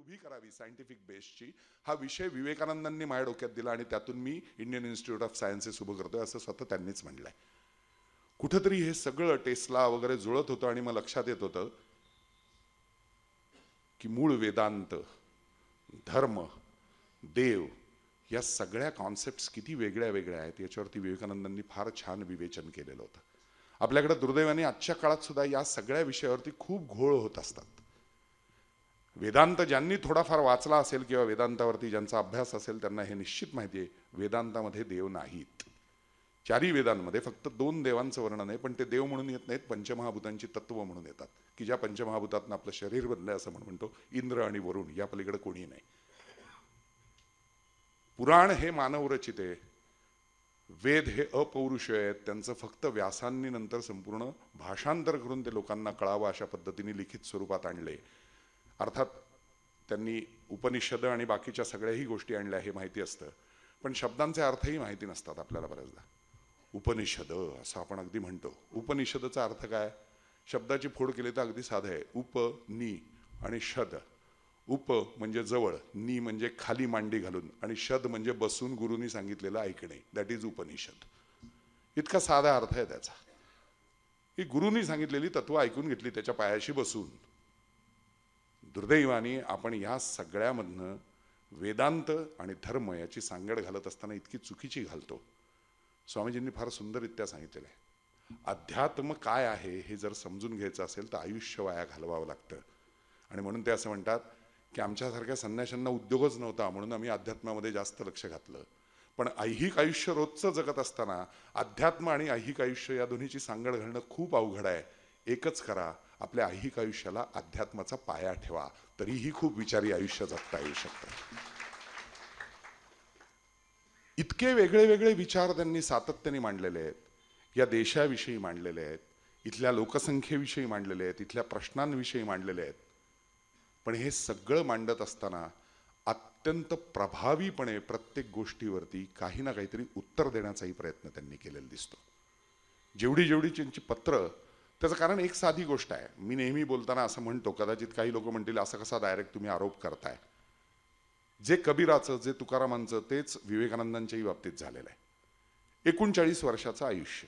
उभी करावी सायंटिफिक बेसची, हा विषय विवेकानंदांनी माझ्या डोक्यात दिला आणि त्यातून मी इंडियन इन्स्टिट्यूट ऑफ सायन्सेस उभं करतोय असं स्वतः त्यांनीच म्हणलंय. कुठंतरी हे सगळं टेस्ला वगैरे जुळत होतं आणि मग लक्षात येत होतं की मूळ वेदांत, धर्म, देव या सगळ्या कॉन्सेप्ट्स किती वेगळ्या वेगळ्या आहेत याच्यावरती विवेकानंदांनी फार छान विवेचन केलेलं होतं. आपल्याकडे दुर्दैवाने आजच्या काळात सुद्धा या सगळ्या विषयावरती खूप घोळ होत असतात. वेदांत ज्यांनी थोडाफार वाचला असेल किंवा वेदांतावरती ज्यांचा अभ्यास असेल त्यांना हे निश्चित माहिती आहे, वेदांतामध्ये देव नाहीत. चारी वेदांमध्ये फक्त 2 देवांचं वर्णन आहे, पण ते देव म्हणून येत नाहीत, पंचमहाभूतांची तत्व म्हणून येतात, की ज्या पंचमहाभूतातनं आपलं शरीर बनलंय असं म्हणतो. इंद्र आणि वरुण या पलीकडे कोणी नाही. पुराण हे मानवरचित आहे, वेद हे अपौरुषीय आहेत, त्यांचं फक्त व्यासांनी नंतर संपूर्ण भाषांतर करून ते लोकांना कळावं अशा पद्धतीने लिखित स्वरूपात आणले. अर्थात त्यांनी उपनिषद आणि बाकीच्या सगळ्याही गोष्टी आणल्या हे माहिती असतं, पण शब्दांचे अर्थही माहिती नसतात आपल्याला बऱ्याचदा. उपनिषद असं आपण अगदी म्हणतो. उपनिषदचा अर्थ काय? शब्दाची फोड केली तर अगदी साधं आहे. उप, नी आणि शद. उप म्हणजे जवळ, नी म्हणजे खाली मांडी घालून, आणि शद म्हणजे बसून गुरुनी सांगितलेलं ऐकणे. That is Upanishad. इतका साधा अर्थ आहे त्याचा, की गुरुनी सांगितलेली तत्व ऐकून घेतली त्याच्या पायाशी बसून. दुर्दैवाने आपण या सगळ्यामधनं वेदांत आणि धर्म याची सांगड घालत असताना इतकी चुकीची घालतो. स्वामीजींनी फार सुंदररित्या सांगितलेलं आहे, अध्यात्म काय आहे हे जर समजून घ्यायचं असेल तर आयुष्य वाया घालवावं लागतं. आणि म्हणून ते असं म्हणतात की आमच्यासारख्या संन्याशांना उद्योगच नव्हता म्हणून आम्ही अध्यात्मामध्ये जास्त लक्ष घातलं. पण ऐहिक आयुष्य रोजचं जगत असताना अध्यात्म आणि ऐहिक आयुष्य या दोन्हीची सांगड घालणं खूप अवघड आहे. एकच करा, आपल्या ऐहिक आयुष्याला अध्यात्माचा पाया ठेवा, तरीही खूप विचारी आयुष्य जगता येऊ शकतं. इतके वेगळे वेगळे विचार त्यांनी सातत्याने मांडलेले आहेत. या देशाविषयी मांडलेले आहेत, इथल्या लोकसंख्येविषयी मांडलेले आहेत, इथल्या प्रश्नांविषयी मांडलेले आहेत. पण हे सगळं मांडत असताना अत्यंत प्रभावीपणे प्रत्येक गोष्टीवरती काही ना काहीतरी उत्तर देण्याचाही प्रयत्न त्यांनी केलेला दिसतो. जेवढी जेवढी त्यांची पत्र, त्याचं कारण एक साधी गोष्ट आहे. मी नेहमी बोलताना असं म्हणतो, कदाचित काही लोक म्हणतील असं कसा डायरेक्ट तुम्ही आरोप करताय. जे कबीराचं, जे तुकारामांचं, तेच विवेकानंदांच्याही बाबतीत झालेलं आहे. 39 वर्षाचं आयुष्य,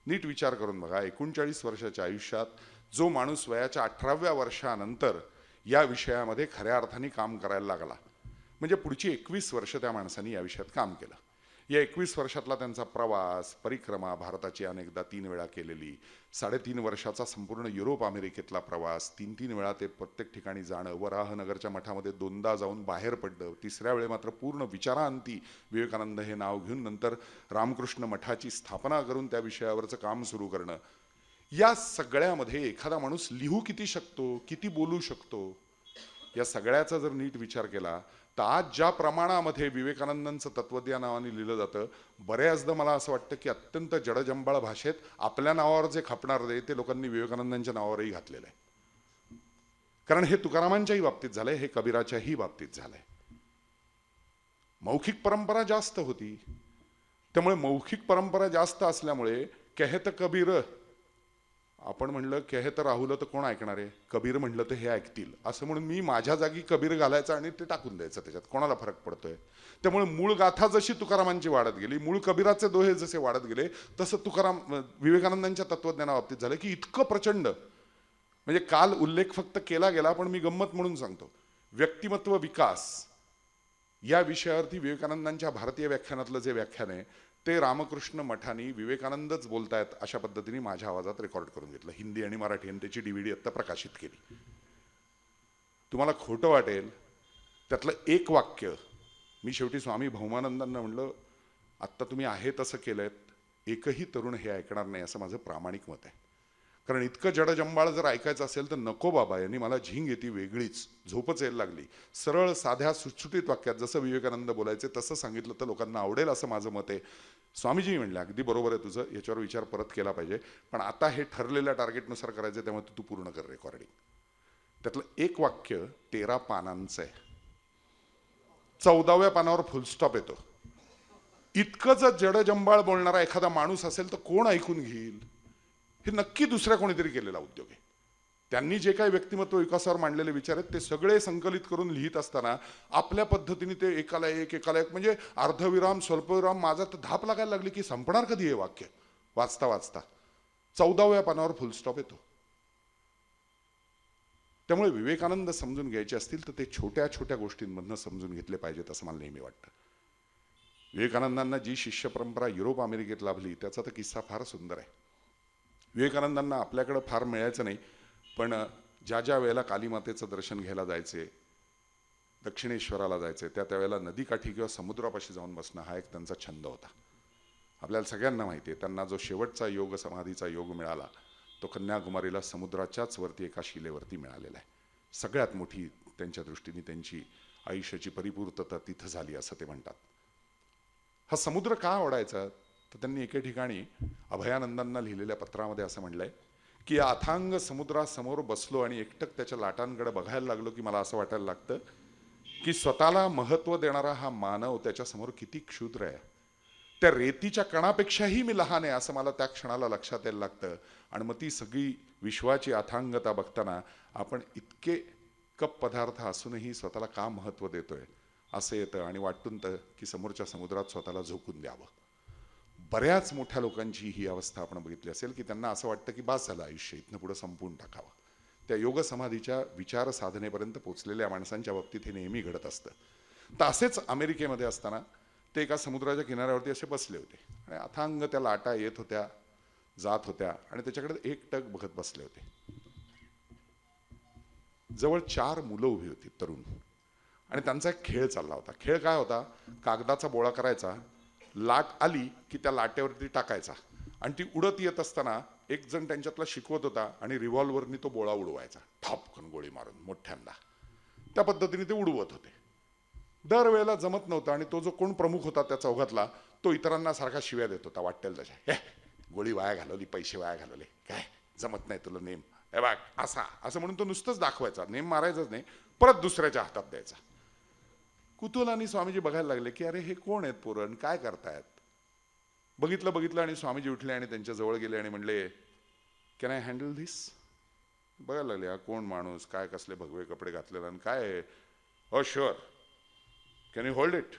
नीट विचार करून बघा. 39 वर्षाच्या आयुष्यात जो माणूस वयाच्या 18व्या वर्षानंतर या विषयामध्ये खऱ्या अर्थाने काम करायला लागला, म्हणजे पुढची 21 वर्ष त्या माणसाने या विषयात काम केलं. या 21 वर्षातला त्यांचा प्रवास, परिक्रमा भारताची अनेकदा 3 वेळा केलेली, 3.5 वर्षाचा संपूर्ण युरोप अमेरिकेतला प्रवास, 3 वेळा ते प्रत्येक ठिकाणी जाणं, वराहनगरच्या मठामध्ये 2दा जाऊन बाहेर पडलं, 3ऱ्या वेळे मात्र पूर्ण विचारांती विवेकानंद हे नाव घेऊन नंतर रामकृष्ण मठाची स्थापना करून त्या विषयावरचं काम सुरू करणं. या सगळ्यामध्ये एखादा माणूस लिहू किती शकतो, किती बोलू शकतो, या सगळ्याचा जर नीट विचार केला तर आज ज्या प्रमाणामध्ये विवेकानंदांचं तत्वज्ञान नावाने लिहिलं जातं, बऱ्याचदा मला असं वाटतं की अत्यंत जडजंबाळ भाषेत आपल्या नावावर जे खपणार आहे ते लोकांनी विवेकानंदांच्या नावावरही घातलेलं आहे. कारण हे तुकारामांच्याही बाबतीत झालंय, हे कबीराच्याही बाबतीत झालंय. मौखिक परंपरा जास्त होती, त्यामुळे मौखिक परंपरा जास्त असल्यामुळे कहत कबीर, आपण म्हणलं कहत राहुल तर कोण ऐकणार आहे, कबीर म्हणलं तर हे ऐकतील असं म्हणून मी माझ्या जागी कबीर घालायचं आणि ते टाकून द्यायचं, त्याच्यात कोणाला फरक पडतोय. त्यामुळे मूळ गाथा जशी तुकारामांची वाढत गेली, मूळ कबीराचे दोहे जसे वाढत गेले, तसं विवेकानंदांच्या तत्वज्ञानाबाबतीत झालं की इतकं प्रचंड, म्हणजे काल उल्लेख फक्त केला गेला पण मी गंमत म्हणून सांगतो. व्यक्तिमत्व विकास या विषयावरती विवेकानंदांच्या भारतीय व्याख्यानातलं जे व्याख्यान आहे ते रामकृष्ण मठानी विवेकानंदच बोलतायत अशा पद्धतीने माझ्या आवाजात रेकॉर्ड करून घेतलं, हिंदी आणि मराठी, आणि त्याची DVD आत्ता प्रकाशित केली. तुम्हाला खोटं वाटेल, त्यातलं एक वाक्य मी शेवटी स्वामी भौमानंदांना म्हणलं, आत्ता तुम्ही आहे तसं केलंत, एकही तरुण हे ऐकणार नाही असं माझं प्रामाणिक मत आहे. कारण इतकं जडजंबाळ जर ऐकायचं असेल तर नको बाबा, यांनी मला झिंग येते वेगळीच, झोपच यायला लागली. सरळ साध्या सुटसुटीत वाक्यात जसं विवेकानंद बोलायचे तसं सांगितलं तर लोकांना आवडेल असं माझं मत आहे. स्वामीजी म्हणले अगदी बरोबर आहे तुझं, याच्यावर विचार परत केला पाहिजे, पण आता हे ठरलेल्या टार्गेटनुसार करायचं, त्यामुळे तू पूर्ण कर रेकॉर्डिंग. त्यातलं एक वाक्य 13 पानांचं आहे, 14व्या पानावर फुलस्टॉप येतो. इतकं जर जडजंबाळ बोलणारा एखादा माणूस असेल तर कोण ऐकून घेईल? हे नक्की दुसऱ्या कोणीतरी केलेला उद्योग आहे. त्यांनी जे काही व्यक्तिमत्व विकासावर मांडलेले विचार आहेत ते सगळे संकलित करून लिहित असताना आपल्या पद्धतीने ते एकाला एक म्हणजे अर्धविराम स्वल्पविराम माझा तर धाप लागायला लागली की संपणार कधी हे वाक्य वाचता वाचता 14व्या पानावर फुलस्टॉप येतो. त्यामुळे विवेकानंद समजून घ्यायचे असतील तर ते छोट्या छोट्या गोष्टींमधनं समजून घेतले पाहिजेत असं मला नेहमी वाटतं. विवेकानंदांना जी शिष्य परंपरा युरोप अमेरिकेत लाभली त्याचा तर किस्सा फार सुंदर आहे. विवेकानंदांना आपल्याकडं फार मिळायचं नाही, पण ज्या ज्या वेळेला कालीमातेचं दर्शन घ्यायला जायचे, दक्षिणेश्वराला जायचे, त्यावेळेला नदीकाठी किंवा समुद्रापाशी जाऊन बसणं हा एक त्यांचा छंद होता. आपल्याला सगळ्यांना माहिती आहे त्यांना जो शेवटचा योग समाधीचा योग मिळाला तो कन्याकुमारीला समुद्राच्याच वरती एका शिलेवरती मिळालेला आहे. सगळ्यात मोठी त्यांच्या दृष्टीने त्यांची आयुष्याची परिपूर्तता तिथं झाली असं ते म्हणतात. हा समुद्र का आवडायचा तर त्यांनी एके ठिकाणी अभयानंदांना लिहिलेल्या पत्रामध्ये असं म्हणलंय की या अथांग समुद्रासमोर बसलो आणि एकटक त्याच्या लाटांकडे बघायला लागलो की मला असं वाटायला लागतं की स्वतःला महत्व देणारा हा मानव त्याच्यासमोर किती क्षुद्र आहे. त्या रेतीच्या कणापेक्षाही मी लहान आहे असं मला त्या क्षणाला लक्षात यायला लागतं. आणि मग ती सगळी विश्वाची अथांगता बघताना आपण इतके कप पदार्थ असूनही स्वतःला का महत्व देतोय असं येतं आणि वाटून तर की समोरच्या समुद्रात स्वतःला झोकून द्यावं. बऱ्याच मोठ्या लोकांची ही अवस्था आपण बघितली असेल की त्यांना असं वाटतं की बास झालं आयुष्य इथनं पुढं संपवून टाकावं. त्या योग समाधीच्या विचार साधनेपर्यंत पोचलेल्या माणसांच्या बाबतीत हे नेहमी घडत असतं. तर असेच अमेरिकेमध्ये असताना ते एका समुद्राच्या किनाऱ्यावरती असे बसले होते आणि अथांग त्या लाटा येत होत्या जात होत्या आणि त्याच्याकडे एकटक बघत बसले होते. जवळ 4 मुलं उभी होती तरुण आणि त्यांचा एक खेळ चालला होता. खेळ काय होता, कागदाचा बोळा करायचा, लाट आली की त्या लाटेवरती टाकायचा आणि ती उडत येत असताना एक जण त्यांच्यातला शिकवत होता आणि रिव्हॉल्वरनी तो बोळा उडवायचा, ठापकन गोळी मारून मोठ्यांदा. त्या पद्धतीने ते उडवत होते. दरवेळेला जमत नव्हतं आणि तो जो कोण प्रमुख होता त्या चौघातला तो इतरांना सारखा शिव्या देत होता वाटेल तशा, हे गोळी वाया घालवली, पैसे वाया घालवले, काय जमत नाही तुला नेम, हे बघ असा असं म्हणून तो नुसतंच दाखवायचा, नेम मारायचाच नाही, परत दुसऱ्याच्या हातात द्यायचा. कुतूहलाने स्वामीजी बघायला लागले की अरे हे कोण आहेत पोरण, काय करतायत. बघितलं आणि स्वामीजी उठले आणि त्यांच्या जवळ गेले आणि म्हणले कॅन आय हँडल धिस. बघायला लागले हा कोण माणूस, काय कसले भगवे कपडे घातलेला आणि काय. हो sure, can you hold it,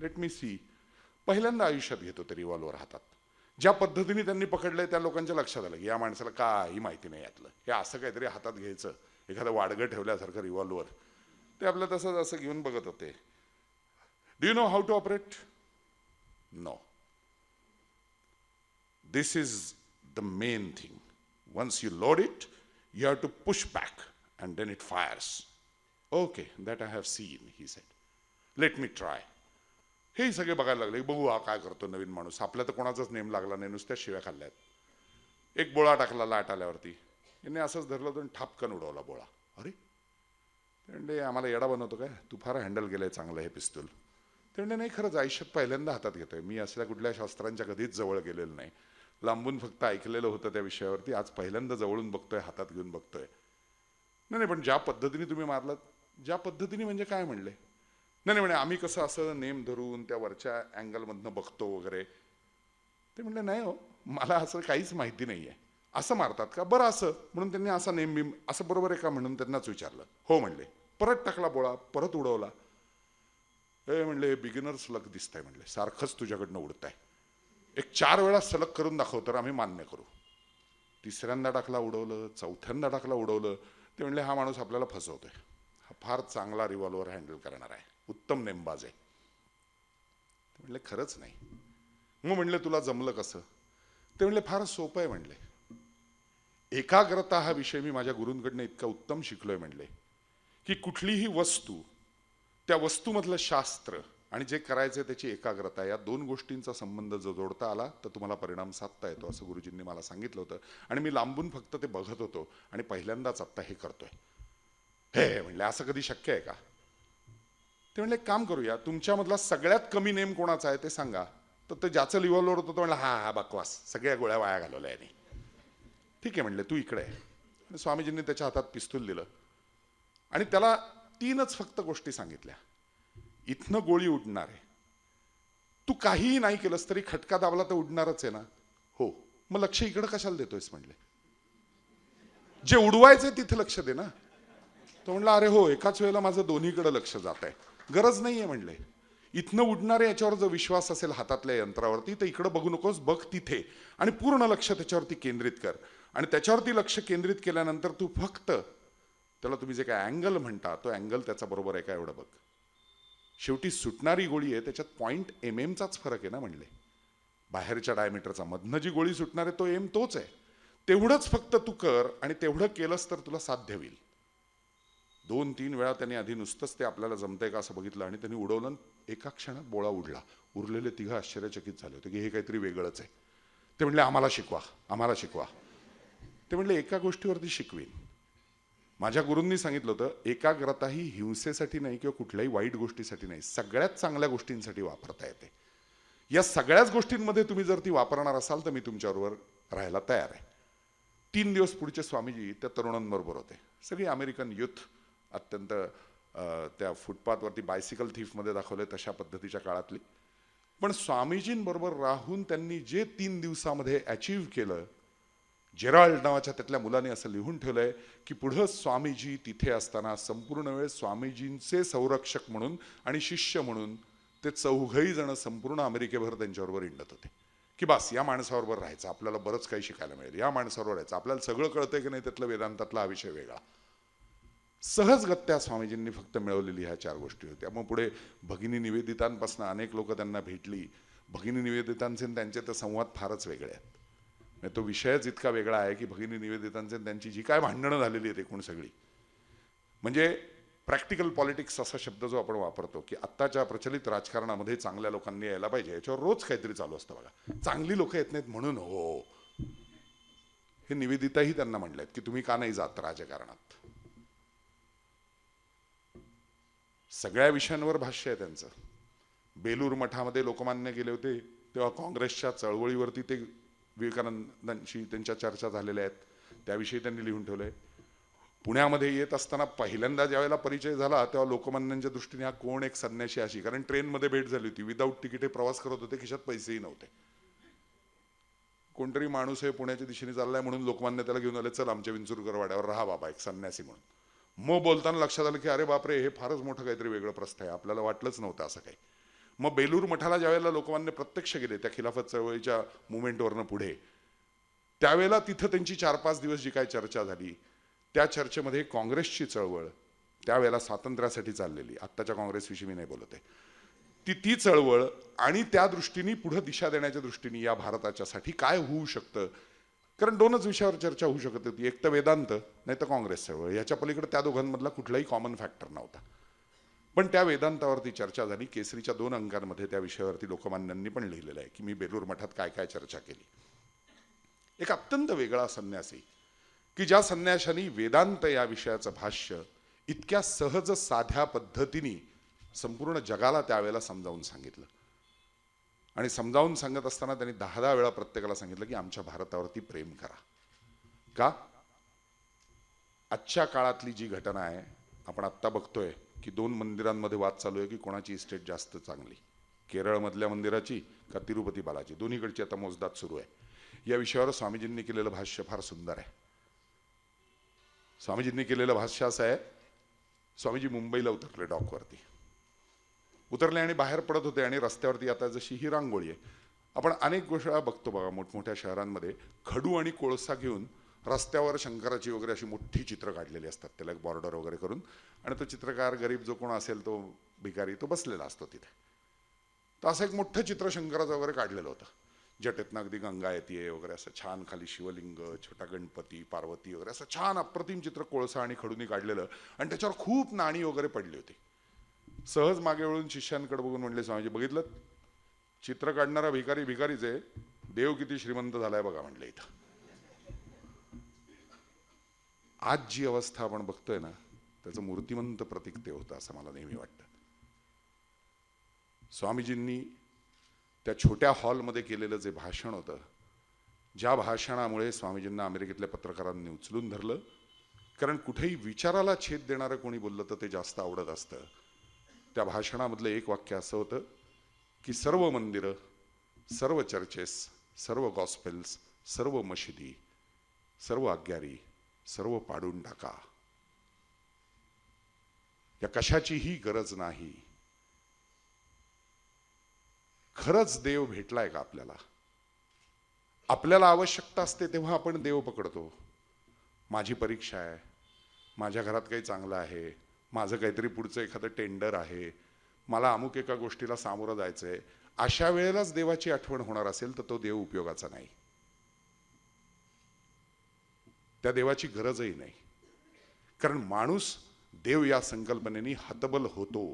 let me see. पहिल्यांदा आयुष्यात घेतो ते रिव्हॉल्वर हातात. ज्या पद्धतीने त्यांनी पकडलंय त्या लोकांच्या लक्षात आलं की या माणसाला काही माहिती नाही यातलं, हे असं काहीतरी हातात घ्यायचं, एखादं वाडगं ठेवल्यासारखं रिव्हॉल्वर. ते आपलं तसंच असं घेऊन बघत होते. Do you know how to operate? No. This is the main thing. Once you load it you have to push back and then it fires. Okay, that I have seen, he said. Let me try. हे सगळे बघायला लागले, बघू हा काय करतो नवीन माणूस, आपल्या तर कोणाचाच नेम लागला नाही, नुसत्या शिव्या खाल्ल्यात. एक बोळा टाकला लाट आल्यावरती, यांनी असंच धरलं होतं ठापकन उडवला बोळा. अरे ते म्हणले आम्हाला येडा बनवतो काय, तू फार हँडल केलंय चांगलं हे पिस्तूल. ते म्हणले नाही खरंच आयुष्यात पहिल्यांदा हातात घेतोय मी, असल्या कुठल्या शास्त्रांच्या कधीच जवळ गेलेलं नाही, लांबून फक्त ऐकलेलं होतं त्या विषयावरती, आज पहिल्यांदा जवळून बघतोय, हातात घेऊन बघतोय. नाही पण ज्या पद्धतीने तुम्ही मारलात, ज्या पद्धतीने म्हणजे काय म्हणले. नाही म्हणे आम्ही कसं असं नेम धरून त्या वरच्या अँगलमधनं बघतो वगैरे. ते म्हणले नाही हो, मला असं काहीच माहिती नाही आहे. असं मारतात का, बरं असं. म्हणून त्यांनी असा नेम बिम असं बरोबर आहे का म्हणून त्यांनाच विचारलं. हो म्हणले. परत टाकला बोळा, परत उडवला. हे म्हणले हे बिगिनर्स लक दिसतंय म्हणले, सारखंच तुझ्याकडनं उडत आहे, एक 4 वेळा सलग करून दाखव तर आम्ही मान्य करू. तिसऱ्यांदा टाकला उडवलं, चौथ्यांदा टाकला उडवलं. ते म्हणले हा माणूस आपल्याला फसवतोय, हा फार चांगला रिव्हॉल्वर हँडल करणार आहे, उत्तम नेमबाज आहे. ते म्हणले खरंच नाही. मग म्हणले तुला जमलं कसं. ते म्हणले फार सोपं आहे म्हणले. एकाग्रता हा विषय मी माझ्या गुरूंकडनं इतका उत्तम शिकलोय म्हणले की कुठलीही वस्तू, त्या वस्तूमधलं शास्त्र आणि जे करायचं त्याची एकाग्रता, या 2 गोष्टींचा संबंध जो जोडता आला तर तुम्हाला परिणाम साधता येतो असं गुरुजींनी मला सांगितलं होतं. आणि मी लांबून फक्त ते बघत होतो आणि पहिल्यांदाच आत्ता हे करतोय. हे म्हणले असं कधी शक्य आहे का. ते म्हणले काम करूया, तुमच्यामधला सगळ्यात कमी नेम कोणाचा आहे ते सांगा. तर ते ज्याचं रिव्हॉल्वर होतं तो म्हणला हा बकवास, सगळ्या गोळ्या वाया घालवल्या याने. ठीक आहे म्हणले तू इकडे आहे. स्वामीजींनी त्याच्या हातात पिस्तूल दिलं आणि त्याला 3च फक्त गोष्टी सांगितल्या. इथनं गोळी उडणार आहे, तू काहीही नाही केलंस तरी खटका दाबला तर उडणारच आहे ना. हो. मग लक्ष इकडं कशाला देतोयस म्हणले. जे उडवायचे तिथे लक्ष दे ना. तो म्हणला अरे हो, एकाच वेळेला माझं दोन्हीकडे लक्ष जात आहे, गरज नाहीये म्हणले. इथनं उडणारे याच्यावर जर विश्वास असेल हातातल्या यंत्रावरती, तर इकडे बघू नकोस, बघ तिथे, आणि पूर्ण लक्ष त्याच्यावरती केंद्रित कर. आणि त्याच्यावरती लक्ष केंद्रित केल्यानंतर तू फक्त त्याला तुम्ही जे काय अँगल म्हणता, तो अँगल त्याचा बरोबर आहे का एवढं बघ. शेवटी सुटणारी गोळी आहे त्याच्यात पॉईंट चाच फरक आहे ना म्हणले. बाहेरच्या डायमीटरचा, मधनं जी गोळी सुटणार आहे तो एम तोच आहे. तेवढंच फक्त तू कर, आणि तेवढं केलंस तर तुला साध्य होईल. 2-3 वेळा त्यांनी आधी नुसतंच ते आपल्याला जमतंय का असं बघितलं, आणि त्यांनी उडवलं, एका क्षणात बोळा उडला. उरलेले तिघं आश्चर्यचकित झाले होते की हे काहीतरी वेगळंच आहे. ते म्हणले आम्हाला शिकवा, आम्हाला शिकवा. ते म्हणले एका गोष्टीवरती शिकवीन. माझ्या गुरूंनी सांगितलं होतं, एकाग्रता ही हिंसेसाठी नाही किंवा कुठल्याही वाईट गोष्टीसाठी नाही, सगळ्यात चांगल्या गोष्टींसाठी वापरता येते. या सगळ्याच गोष्टींमध्ये तुम्ही जर ती वापरणार असाल तर मी तुमच्याबरोबर राहायला तयार आहे. 3 दिवस पुढचे स्वामीजी त्या तरुणांबरोबर होते. सगळी अमेरिकन युथ, अत्यंत त्या फुटपाथवरती बायसिकल थीफमध्ये दाखवले तशा पद्धतीच्या काळातली. पण स्वामीजींबरोबर राहून त्यांनी जे 3 दिवसामध्ये अचीव्ह केलं, जेराल्ड नावाच्या त्यातल्या मुलाने असं लिहून ठेवलंय की पुढं स्वामीजी तिथे असताना संपूर्ण वेळ स्वामीजींचे संरक्षक म्हणून आणि शिष्य म्हणून ते चौघही जण संपूर्ण अमेरिकेभर त्यांच्याबरोबर इंडत होते. की बस या माणसाबरोबर राहायचं, आपल्याला बरंच काही शिकायला मिळेल, या माणसाबरोबर राहायचं, आपल्याला सगळं कळतंय की नाही त्यातलं वेदांतातला हा विषय वेगळा. सहजगत्या स्वामीजींनी फक्त मिळवलेली ह्या 4 गोष्टी होत्या. मग पुढे भगिनी निवेदितांपासून अनेक लोक त्यांना भेटली. भगिनी निवेदितांचे त्यांचे तर संवाद फारच वेगळे आहेत. तो विषयच इतका वेगळा आहे की भगिनी निवेदितांचे त्यांची जी काय भांडणं झालेली आहेत एकूण सगळी, म्हणजे प्रॅक्टिकल पॉलिटिक्स असा शब्द जो आपण वापरतो की आत्ताच्या प्रचलित राजकारणामध्ये चांगल्या लोकांनी यायला पाहिजे, याच्यावर रोज काहीतरी चालू असतं बघा. चांगली लोक येत नाहीत म्हणून हो, हे निवेदिताही त्यांना म्हणलेत की तुम्ही का नाही जात राजकारणात. सगळ्या विषयांवर भाष्य आहे त्यांचं. बेलूर मठामध्ये लोकमान्य गेले होते तेव्हा काँग्रेसच्या चळवळीवरती ते विवेकानंदांशी त्यांच्या चर्चा झालेल्या आहेत, त्याविषयी त्यांनी लिहून ठेवलंय. पुण्यामध्ये येत असताना पहिल्यांदा ज्यावेळेला परिचय झाला तेव्हा लोकमान्यांच्या दृष्टीने हा कोण एक संन्याशी अशी, कारण ट्रेनमध्ये भेट झाली होती, विदाऊट तिकीट प्रवास करत होते, खिशात पैसेही नव्हते. कोणतरी माणूस आहे पुण्याच्या दिशेने चाललाय म्हणून लोकमान्य त्याला घेऊन आले, चल आमच्या विंचुरकर वाड्यावर राहा बाबा, एक संन्यासी म्हणून. मग बोलताना लक्षात आलं की अरे बापरे, हे फारच मोठं काहीतरी वेगळं प्रस्थ आहे, आपल्याला वाटलंच नव्हतं असं काही. मग बेलूर मठाला ज्यावेळेला लोकमान्य प्रत्यक्ष गेले त्या खिलाफत चळवळीच्या मुवमेंटवरनं पुढे, त्यावेळेला तिथं त्यांची 4-5 दिवस जी काय चर्चा झाली, त्या चर्चेमध्ये काँग्रेसची चळवळ त्यावेळेला स्वातंत्र्यासाठी चाललेली, आत्ताच्या काँग्रेसविषयी मी नाही बोलत आहे, ती चळवळ आणि त्या दृष्टीने पुढे दिशा देण्याच्या दृष्टीने या भारताच्यासाठी काय होऊ शकतं, कारण 2च विषयावर चर्चा होऊ शकत होती, एक तर वेदांत नाही तर काँग्रेस चळवळ. याच्या पलीकडे त्या दोघांमधला कुठलाही कॉमन फॅक्टर नव्हता. पण त्या वेदांतावरती चर्चा झाली. केसरीच्या 2 अंकांमध्ये त्या विषयावरती लोकमान्यांनी पण लिहिलेलं आहे की मी बेलूर मठात काय काय चर्चा केली. एक अत्यंत वेगळा संन्यासी की ज्या संन्याशांनी वेदांत या विषयाचं भाष्य इतक्या सहज साध्या पद्धतीने संपूर्ण जगाला त्यावेळेला समजावून सांगितलं. आणि समजावून सांगत असताना त्यांनी 10 वेळा प्रत्येकाला सांगितलं की आमच्या भारतावरती प्रेम करा. का? आजच्या काळातली जी घटना आहे, आपण आत्ता बघतोय की 2 मंदिरांमध्ये वाद चालू आहे की कोणाची इस्टेट जास्त चांगली, केरळमधल्या मंदिराची का तिरुपती बालाजी, दोन्हीकडची आता मोजदाद सुरू आहे. या विषयावर स्वामीजींनी केलेलं भाष्य फार सुंदर आहे. स्वामीजींनी केलेलं भाष्य असं आहे, स्वामीजी मुंबईला उतरले, डॉकवरती उतरले आणि बाहेर पडत होते आणि रस्त्यावरती आता जशी ही रांगोळी आहे, आपण अनेक गोष्टी बघतो बघा मोठमोठ्या शहरांमध्ये, खडू आणि कोळसा घेऊन रस्त्यावर शंकराची वगैरे अशी मोठी चित्र काढलेली असतात, त्याला एक बॉर्डर वगैरे करून, आणि तो चित्रकार गरीब जो कोण असेल तो भिकारी तो बसलेला असतो तिथे. तर असं एक मोठं चित्र शंकराचं वगैरे काढलेलं होतं, जटेतनं अगदी गंगा येते वगैरे, असं छान खाली शिवलिंग, छोटा गणपती, पार्वती वगैरे, असं छान अप्रतिम चित्र कोळसा आणि खडूनी काढलेलं, आणि त्याच्यावर खूप नाणी वगैरे पडली होती. सहज मागे वळून शिष्यांकडे बघून म्हणले, स्वामीजी बघितलं, चित्र काढणारा भिकारी भिकारीच आहे, देव किती श्रीमंत झालाय बघा म्हणले. इथं आज जी अवस्था आपण बघतोय ना, त्याचं मूर्तिमंत प्रतीक ते होतं असं मला नेहमी वाटतं. स्वामीजींनी त्या छोट्या हॉलमध्ये केलेलं जे भाषण होतं, ज्या भाषणामुळे स्वामीजींना अमेरिकेतल्या पत्रकारांनी उचलून धरलं, कारण कुठेही विचाराला छेद देणारं कोणी बोललं तर ते जास्त आवडत असतं. त्या भाषणामधलं एक वाक्य असं होतं की सर्व मंदिरं, सर्व चर्चेस, सर्व गॉस्पेल्स, सर्व मशिदी, सर्व आज्ञारी सर्व पाडून टाका. या कशाचीही गरज नाही. खरंच देव भेटलाय का आपल्याला? आपल्याला आवश्यकता असते तेव्हा आपण देव पकडतो. माझी परीक्षा आहे, माझ्या घरात काही चांगलं आहे, माझं काहीतरी पुढचं एखादं टेंडर आहे, मला अमुक एका गोष्टीला सामोरं जायचंय, अशा वेळेलाच देवाची आठवण होणार असेल तर तो देव उपयोगाचा नाही. त्या देवाची गरजही नाही. कारण माणूस देव या संकल्पनेने हतबल होतो.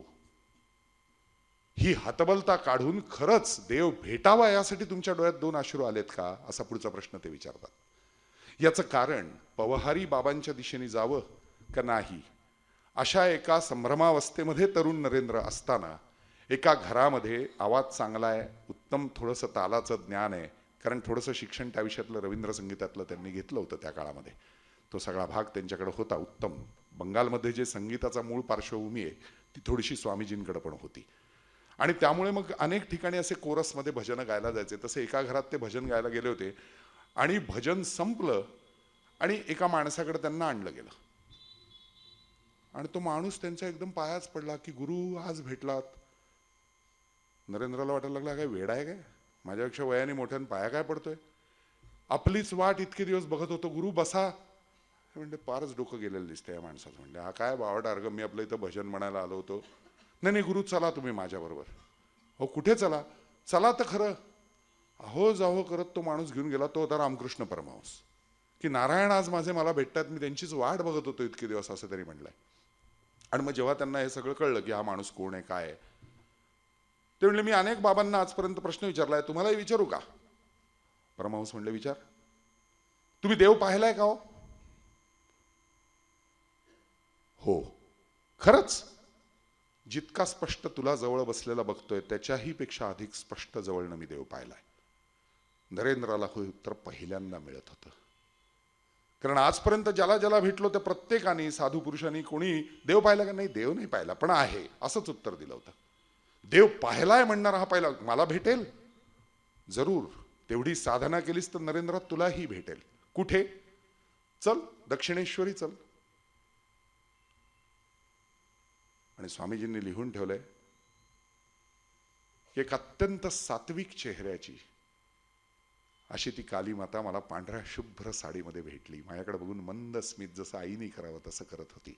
ही हतबलता काढून खरंच देव भेटावा यासाठी तुमच्या डोळ्यात 2 अश्रू आलेत का, असा पुढचा प्रश्न ते विचारतात. याचं कारण पवहारी बाबांच्या दिशेने जावं का नाही, अशा एका संभ्रमावस्थेमध्ये तरुण नरेंद्र असताना एका घरामध्ये आवाज चांगला आहे, उत्तम थोडंसं तालाचं ज्ञान आहे, कारण थोडंसं शिक्षण त्या विषयातलं रवींद्र संगीतातलं त्यांनी घेतलं होतं त्या काळामध्ये, तो सगळा भाग त्यांच्याकडे होता उत्तम. बंगालमध्ये जे संगीताचा मूळ पार्श्वभूमी आहे ती थोडीशी स्वामीजींकडे पण होती. आणि त्यामुळे मग अनेक ठिकाणी असे कोरसमध्ये भजनं गायला जायचे. तसे एका घरात ते भजन गायला गेले होते आणि भजन संपलं आणि एका माणसाकडे त्यांना आणलं गेलं आणि तो माणूस त्यांच्या एकदम पायाच पडला की गुरु आज भेटलात. नरेंद्रला वाटायला लागला काय वेडा आहे काय, माझ्यापेक्षा वयाने मोठ्यानं पाया काय पडतोय, आपलीच वाट इतके दिवस बघत होतो, गुरु बसा. म्हणजे फारच डोकं गेलेलं दिसतंय या माणसाचं. म्हणजे हा काय बावट अर्ग, मी आपलं इथं भजन म्हणायला आलो होतो. नाही नाही गुरु चला तुम्ही माझ्याबरोबर. हो कुठे चला, चला तर खरं. अहो जाहो करत तो माणूस घेऊन गेला. तो होता रामकृष्ण परमहंस. की नारायण आज माझे मला भेटतात, मी त्यांचीच वाट बघत होतो इतके दिवस, असं तरी म्हणलंय. आणि मग जेव्हा त्यांना हे सगळं कळलं की हा माणूस कोण आहे काय आहे, ते म्हणले मी अनेक बाबांना आजपर्यंत प्रश्न विचारलाय, तुम्हालाही विचारू का? परमहंस म्हणले विचार. तुम्ही देव पाहिलाय का? हो. खरंच? जितका स्पष्ट तुला जवळ बसलेला बघतोय त्याच्याही पेक्षा अधिक स्पष्ट जवळनं मी देव पाहिलाय. नरेंद्राला हे उत्तर पहिल्यांदा मिळत होतं. कारण आजपर्यंत ज्याला ज्याला भेटलो त्या प्रत्येकाने, साधू पुरुषांनी, कोणी देव पाहिला का? नाही, देव नाही पाहिला, पण आहे असंच उत्तर दिलं होतं. देव पाहिलाय म्हणणारा हा पहिला. मला भेटेल जरूर, तेवढी साधना केलीस तर नरेंद्र तुलाही भेटेल. कुठे? चल दक्षिणेश्वरी चल. आणि स्वामीजींनी लिहून ठेवलंय की एक अत्यंत सात्विक चेहऱ्याची अशी ती काली माता मला पांढऱ्या शुभ्र साडीमध्ये भेटली. माझ्याकडे बघून मंद स्मित, जसं आईने करावं तसं करत होती.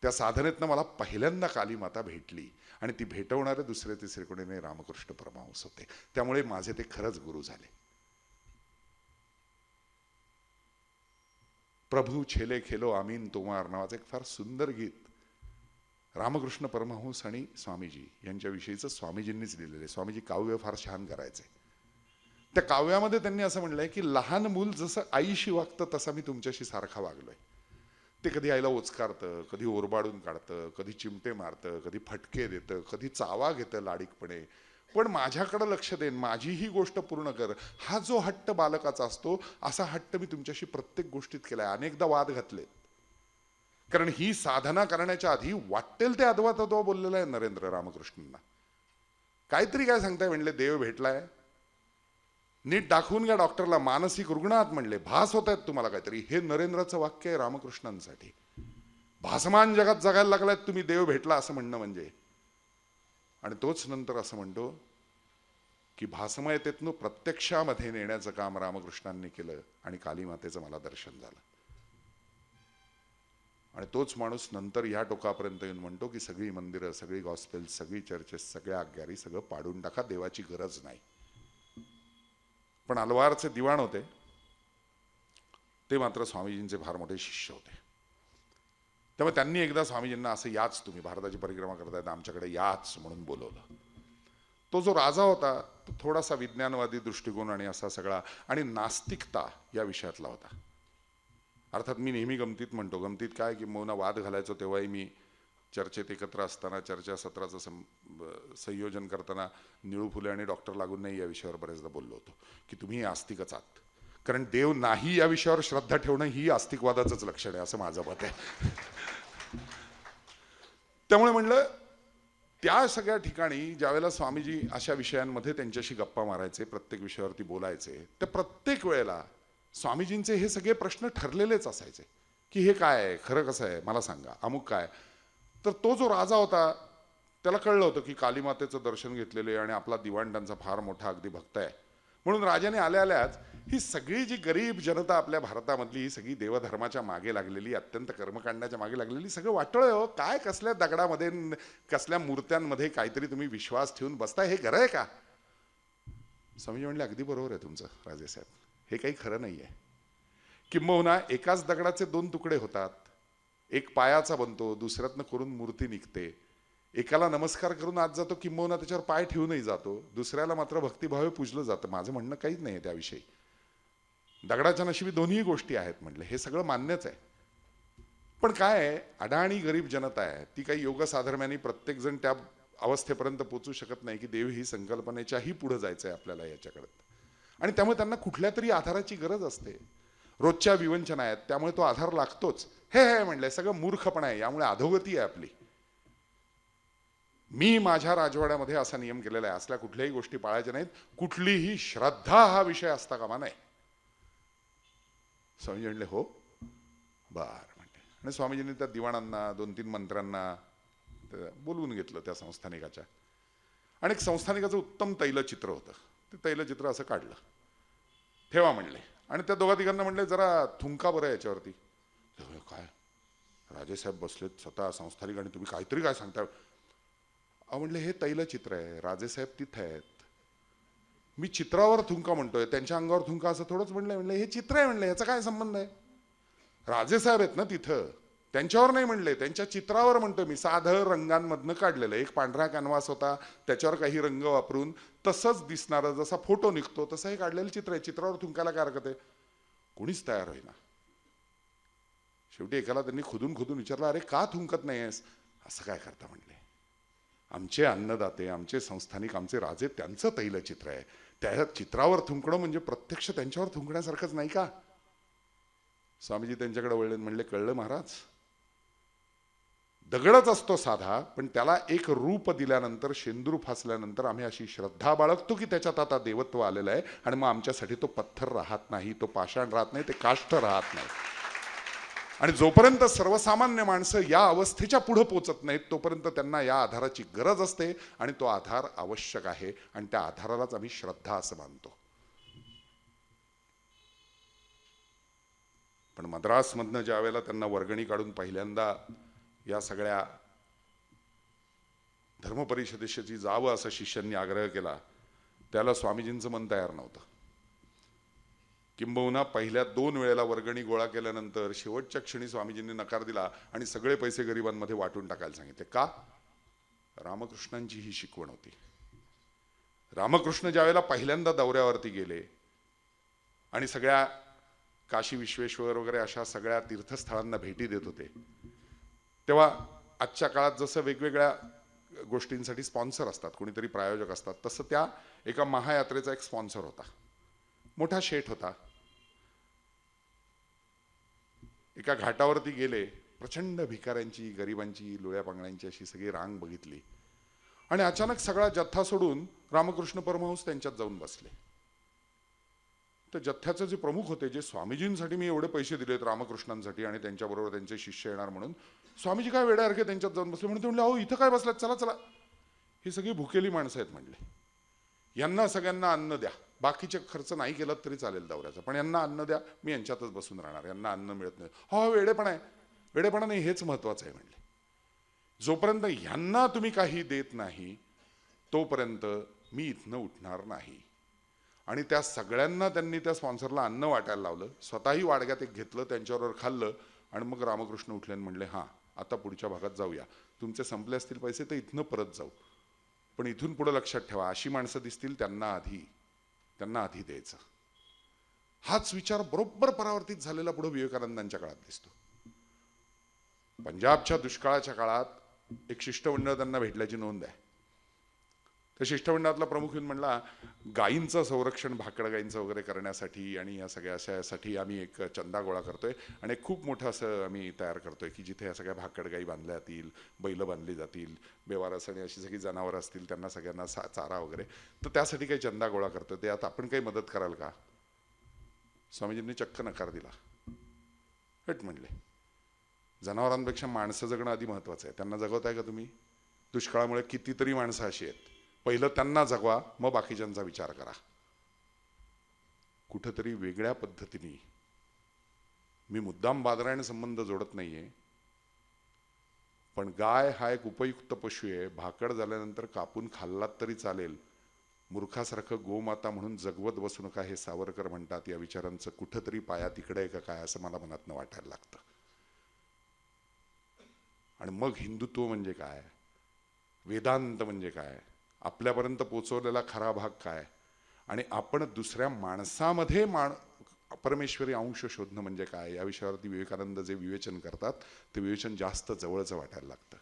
त्या साधनेतनं मला पहिल्यांदा काली माता भेटली आणि ती भेटवणारे दुसरे तिसरे कोणी नाही, रामकृष्ण परमहंस होते. त्यामुळे माझे ते खरंच गुरु झाले. प्रभू छेले खेलो आमीन तुमार नावाचं एक फार सुंदर गीत रामकृष्ण परमहंस आणि स्वामीजी यांच्याविषयीचं स्वामीजींनीच लिहिलेलं आहे. स्वामीजी काव्य फार छान करायचे. त्या काव्यामध्ये त्यांनी असं म्हणलंय की लहान मूल जसं आईशी वागतं तसा मी तुमच्याशी सारखा वागलोय. ते कधी आईला ओचकारतं, कधी ओरबाडून काढतं, कधी चिमटे मारतं, कधी फटके देतं, कधी चावा घेतं लाडीकपणे, पण माझ्याकडे लक्ष देन, माझी ही गोष्ट पूर्ण कर, हा जो हट्ट बालकाचा असतो असा हट्ट मी तुमच्याशी प्रत्येक गोष्टीत केलाय. अनेकदा वाद घातलेत. कारण ही साधना करण्याच्या आधी वाटेल ते अद्वा तद्वा बोललेला आहे नरेंद्र रामकृष्णांना. काहीतरी काय सांगताय म्हणले, देव भेटलाय, नीट दाखवून घ्या डॉक्टरला, मानसिक रुग्ण आहात म्हणले, भास होत आहेत तुम्हाला काहीतरी. हे नरेंद्राचं वाक्य आहे रामकृष्णांसाठी. भासमान जगात जगायला लागलात तुम्ही, देव भेटला असं म्हणणं म्हणजे. आणि तोच नंतर असं म्हणतो की भासमयतेतनं प्रत्यक्षामध्ये नेण्याचं काम रामकृष्णांनी केलं आणि काली मातेचं मला दर्शन झालं. आणि तोच माणूस नंतर या टोकापर्यंत येऊन म्हणतो की सगळी मंदिरं, सगळी गॉस्पेल, सगळी चर्चेस, सगळ्या आज्ञारी सगळं पाडून टाका, देवाची गरज नाही. पण अलवारचे दिवाण होते ते मात्र स्वामीजींचे फार मोठे शिष्य होते. त्यामुळे त्यांनी एकदा स्वामीजींना असं, याच तुम्ही भारताची परिक्रमा करतायत, आमच्याकडे याच म्हणून बोलवलं. तो जो राजा होता तो थोडासा विज्ञानवादी दृष्टिकोन आणि असा सगळा आणि नास्तिकता या विषयातला होता. अर्थात मी नेहमी गमतीत म्हणतो, गमतीत काय की मौना वाद घालायचो तेव्हाही मी चर्चेत एकत्र असताना चर्चा सत्राचं संयोजन करताना निळू फुले आणि डॉक्टर लागून नाही या विषयावर बरेचदा बोललो होतो की तुम्ही आस्तिकच आहात. कारण देव नाही या विषयावर श्रद्धा ठेवणं ही आस्तिकवादाचंच लक्षण आहे असं माझं मत आहे. त्यामुळे म्हणलं त्या सगळ्या ठिकाणी ज्यावेळेला स्वामीजी अशा विषयांमध्ये त्यांच्याशी गप्पा मारायचे, प्रत्येक विषयावरती बोलायचे, त्या प्रत्येक वेळेला स्वामीजींचे हे सगळे प्रश्न ठरलेलेच असायचे. की हे काय आहे, खरं कसं आहे मला सांगा, अमुक काय. तर तो जो राजा होता त्याला कळलं होतं की कालीमातेचं दर्शन घेतलेलं आहे आणि आपला दिवाण त्यांचा फार मोठा अगदी भक्त आहे. म्हणून राजाने आल्या आल्याच ही सगळी जी गरीब जनता आपल्या भारतामधली, ही सगळी देवधर्माच्या मागे लागलेली, अत्यंत कर्मकांडाच्या मागे लागलेली, सगळं वाटोळं हो, काय कसल्या दगडामध्ये कसल्या मूर्त्यांमध्ये काहीतरी तुम्ही विश्वास ठेवून बसताय, हे खरं आहे का. स्वामीजी म्हणले अगदी बरोबर आहे तुमचं राजेसाहेब, हे काही खरं नाही आहे. किंबहुना एकाच दगडाचे दोन तुकडे होतात, एक पायाचा बनतो, दुसऱ्यातनं करून मूर्ती निघते. एकाला नमस्कार करून आत जातो, किंबहुना त्याच्यावर पाय ठेवूनही जातो, दुसऱ्याला मात्र भक्तिभावे पूजलं जातं. माझं म्हणणं काहीच नाही त्याविषयी. दगडाच्या नशिबी दोन्ही गोष्टी आहेत म्हटलं, हे सगळं मान्यच आहे. पण काय आहे, अडाणी गरीब जनता आहे, ती काही योग साधर्म्यांनी प्रत्येकजण त्या अवस्थेपर्यंत पोचू शकत नाही की देव ही संकल्पनेच्याही पुढे जायचं आहे आपल्याला याच्याकडे. आणि त्यामुळे त्यांना कुठल्या तरी आधाराची गरज असते. रोजच्या विवंचना आहेत, त्यामुळे तो आधार लागतोच. हे हे म्हणलंय सगळं मूर्खपणा आहे, यामुळे अधोगती आहे आपली. मी माझ्या राजवाड्यामध्ये असा नियम केलेला आहे, असल्या कुठल्याही गोष्टी पाळायच्या नाहीत, कुठलीही श्रद्धा हा विषय असता कामा नये. स्वामीजी म्हणले हो बर म्हणले. आणि स्वामीजींनी त्या दिवाणांना, 2-3 मंत्र्यांना बोलवून घेतलं त्या संस्थानिकाच्या. आणि एक संस्थानिकाचं उत्तम तैलचित्र होतं, ते तैलचित्र असं काढलं, ठेवा म्हणले. आणि त्या दोघा तिघांना म्हणले जरा थुंका बरं याच्यावरती. काय राजेसाहेब बसलेत स्वतः संस्थानिक आणि तुम्ही काहीतरी काय सांगता. म्हणले हे तैलचित्र आहे, राजेसाहेब तिथे आहेत, मी चित्रावर थुंका म्हणतोय, त्यांच्या अंगावर थुंका असं थोडंच म्हणलंय. म्हणले हे चित्र आहे म्हणले, याचा काय संबंध आहे, राजेसाहेब आहेत ना तिथं, त्यांच्यावर नाही म्हणले, त्यांच्या चित्रावर म्हणतोय मी. साधं रंगांमधनं काढलेलं, एक पांढरा कॅनव्हास होता, त्याच्यावर काही रंग वापरून तसंच दिसणारं, जसा फोटो निघतो तसं हे काढलेलं चित्र आहे, चित्रावर थुंकायला काय हरकत आहे. कोणीच तयार होईना. शेवटी एकाला त्यांनी खुदून खुदून विचारलं, अरे का थुंकत नाहीयेस. असं काय करता म्हणले, आमचे अन्नदाते, आमचे संस्थानिक, आमचे राजे, त्यांचं तैलचित्र आहे, त्या चित्रावर थुंकणं म्हणजे प्रत्यक्ष त्यांच्यावर थुंकण्यासारखंच नाही का. स्वामीजी त्यांच्याकडे वळले, म्हणले कळलं महाराज, दगडच असतो साधा, पण त्याला एक रूप दिल्यानंतर, शेंदूर फासल्यानंतर आम्ही अशी श्रद्धा बाळगतो की त्याच्यात आता देवत्व आलेलं आहे, आणि मग आमच्यासाठी तो पत्थर राहत नाही, तो पाषाण राहत नाही, ते काष्ठ राहत नाही. आणि जोपर्यंत सर्वसामान्य माणसं या अवस्थेच्या पुढे पोचत नाहीत, तोपर्यंत त्यांना या आधाराची गरज असते, आणि तो आधार आवश्यक आहे, आणि त्या आधारालाच आम्ही श्रद्धा असं मानतो. पण मद्रासमधनं ज्या वेळेला त्यांना वर्गणी काढून पहिल्यांदा या सगळ्या धर्मपरिषदेशी जावं असं शिष्यांनी आग्रह केला, त्याला स्वामीजींचं मन तयार नव्हतं. किंबहुना पहिल्या 2 वेळेला वर्गणी गोळा केल्यानंतर शेवटच्या क्षणी स्वामीजींनी नकार दिला आणि सगळे पैसे गरिबांमध्ये वाटून टाकायला सांगितले. का? रामकृष्णांची ही शिकवण होती. रामकृष्ण ज्यावेळेला पहिल्यांदा दौऱ्यावरती गेले आणि सगळ्या काशी विश्वेश्वर वगैरे अशा सगळ्या तीर्थस्थळांना भेटी देत होते, तेव्हा आजच्या काळात जसं वेगवेगळ्या गोष्टींसाठी स्पॉन्सर असतात, कोणीतरी प्रायोजक असतात, तसं त्या एका महायात्रेचा एक स्पॉन्सर होता, मोठा शेठ होता. एका घाटावरती गेले, प्रचंड भिकाऱ्यांची, गरिबांची, लोळ्या पांगळ्यांची अशी सगळी रांग बघितली, आणि अचानक सगळा जथ्था सोडून रामकृष्ण परमहंस त्यांच्यात जाऊन बसले. तर जथ्याचे जे प्रमुख होते, जे स्वामीजींसाठी मी एवढे पैसे दिलेत रामकृष्णांसाठी आणि त्यांच्याबरोबर त्यांचे शिष्य येणार म्हणून, स्वामीजी काय वेड्यासारखे त्यांच्यात जाऊन बसले. म्हणून ते म्हणले, अहो इथं काय बसलात, चला चला, ही सगळी भुकेली माणसं आहेत म्हणले, यांना सगळ्यांना अन्न द्या, बाकीचे खर्च नाही केला तरी चालेल दौऱ्याचा, पण यांना अन्न द्या, मी यांच्यातच बसून राहणार, यांना अन्न मिळत नाही. हा वेडेपणा आहे, वेडेपणा नाही, हेच महत्वाचं आहे म्हणले. जोपर्यंत यांना तुम्ही काही देत नाही तोपर्यंत मी इथनं उठणार नाही. आणि त्या सगळ्यांना त्यांनी त्या स्पॉन्सरला अन्न वाटायला लावलं, स्वतःही वाडग्यात एक घेतलं, त्यांच्याबरोबर खाल्लं, आणि मग रामकृष्ण उठले आणि म्हणले, हां आता पुढच्या भागात जाऊया, तुमचे संपले असतील पैसे तर इथनं परत जाऊ, पण इथून पुढे लक्षात ठेवा, अशी माणसं दिसतील त्यांना आधी द्यायचं. हाच विचार बरोबर परावर्तित झालेला पुढे विवेकानंदांच्या काळात दिसतो. पंजाबच्या दुष्काळाच्या काळात एक शिष्टमंडळ त्यांना भेटल्याची नोंद आहे. त्या शिष्टमंडळातला प्रमुख येऊन म्हणला, गायींचं संरक्षण, भाकड गायींचं वगैरे करण्यासाठी आणि या सगळ्या अशासाठी आम्ही एक चंदा गोळा करतोय, आणि एक खूप मोठं असं आम्ही तयार करतोय की जिथे या सगळ्या भाकड गायी बांधल्या जातील, बैल बांधली जातील, बेवारस आणि अशी सगळी जनावरं असतील, त्यांना सगळ्यांना चारा वगैरे, तर त्यासाठी काही चंदा गोळा करतोय, त्यात आपण काही मदत कराल का. स्वामीजींनी चक्क नकार दिला. हट म्हणले, जनावरांपेक्षा माणसं जगणं आधी महत्वाचं आहे. त्यांना जगवताय का तुम्ही? दुष्काळामुळे कितीतरी माणसं अशी आहेत, पहिलं त्यांना जगवा, मग बाकीच्यांचा विचार करा. कुठंतरी वेगळ्या पद्धतीने, मी मुद्दाम बादरायण संबंध जोडत नाहीये, पण गाय हा एक उपयुक्त पशु आहे. भाकड झाल्यानंतर कापून खाल्लात तरी चालेल, मूर्खासारखं गोमाता म्हणून जगवत बसू नका, हे सावरकर म्हणतात. या विचारांचं कुठंतरी पाया तिकडे आहे का काय, असं मला मनातनं वाटायला लागतं. आणि मग हिंदुत्व म्हणजे काय, वेदांत म्हणजे काय, आपल्यापर्यंत पोचवलेला खरा भाग काय, आणि आपण दुसऱ्या माणसामध्ये परमेश्वरी अंश शोधणं म्हणजे काय, या विषयावरती विवेकानंद जे विवेचन करतात ते विवेचन जास्त जवळचं वाटायला लागतं.